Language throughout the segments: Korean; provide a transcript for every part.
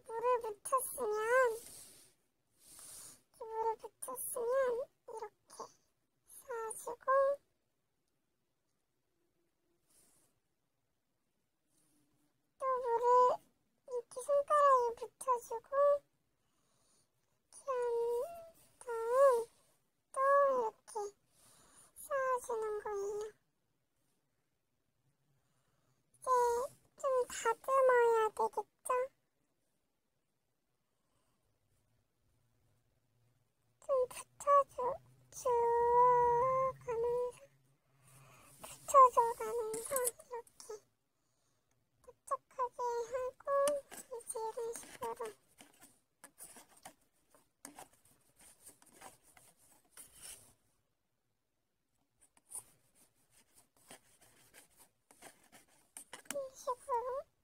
물을 묻혔으면 이렇게 사주고 또 물을 이렇게 손가락에 묻혀주고 이렇게 한 다음 또 이렇게 쌓아주는 거예요. 이제 좀 다듬어야 되겠죠? 좀 붙여줘가면서 이렇게 납작하게 하고 이제 이런 식으로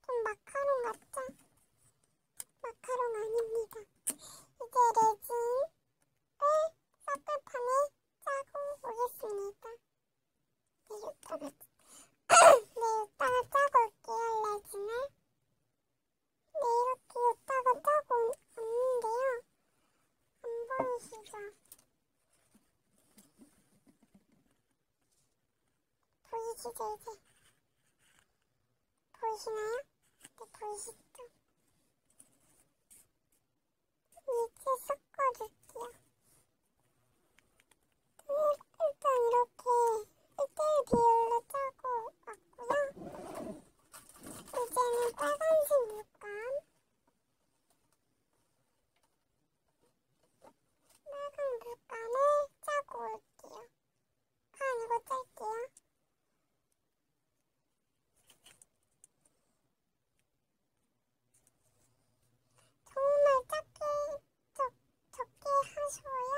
좀 마카롱 같죠? 마카롱 아닙니다. 이제 레진을 서클판에 짜고 오겠습니다. 네, 이따가 짜고 올게요, 레진을. 네, 이렇게 이따가 짜고 왔는데요. 안 보이시죠? 보이시죠, 이제? 보이시나요? 네, 보이시죠? 이제 섞어줄게요. 일단 이렇게 1대1 비율로 짜고 왔고요. 이제는 빨간색 물감, 빨간 물감을 짜고 올게요. 이거 짤게요. 정말 적게 하셔야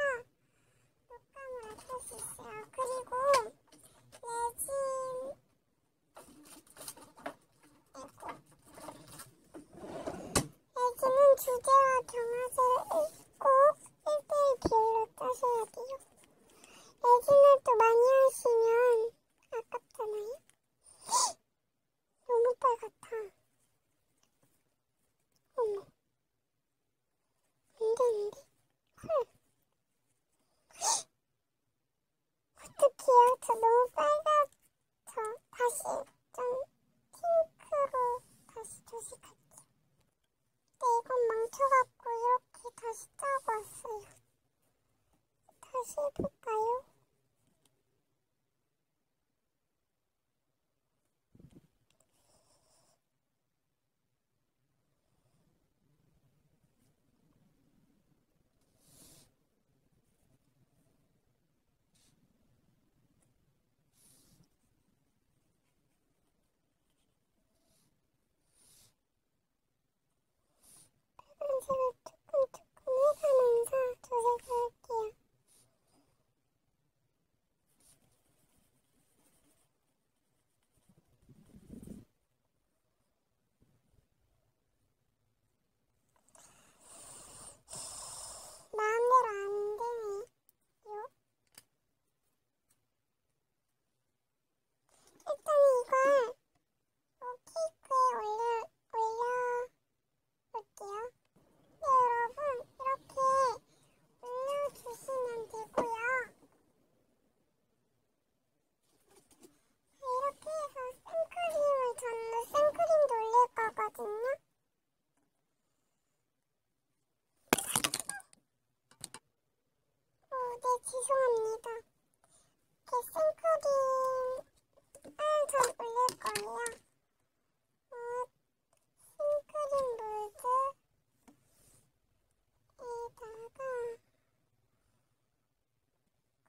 물감을 아낄 수 있어요. 그리고 레진은 주제와 경화제를 꼭 1대1 비율로 짜셔야 돼요. 레진을 또 많이 하시면 아깝잖아요. 너무 빨갛다. 어머, 안 되는데? 헐. 어떡해요? 저 너무 빨갛죠? 다시 좀 핑크로 다시 조식할게요. 네, 이건 망쳐갖고 이렇게 다시 짜고 왔어요. 다시 해볼까요? 빨간색을 조금 해가면서 조색을 할게요. 마음대로 안 되네요. 일단 이걸 케이크에 올려볼게요. 네, 여러분, 이렇게 올려주시면 되고요. 이렇게 해서 저는 생크림도 올릴 거거든요. 네, 죄송합니다. 이렇게 생크림을 전 올릴 거예요. 생크림 몰드에다가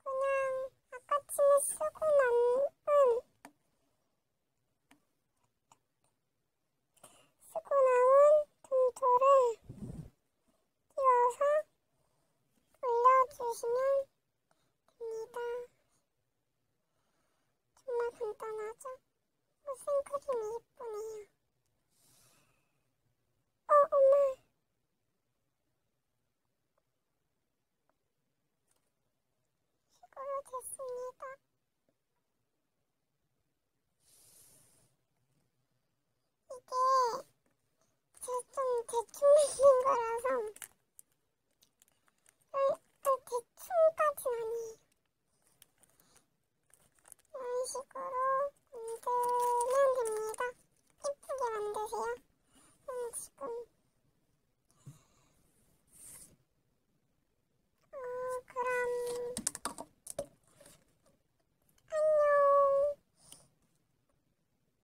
그냥 아까쯤에 쓰고 남은 돔토를 띄워서 올려주시면 됩니다. 정말 간단하죠? 생크림이 예쁘네요. 엄마. 이걸로 됐습니다. 이게 제가 좀 대충 주세요.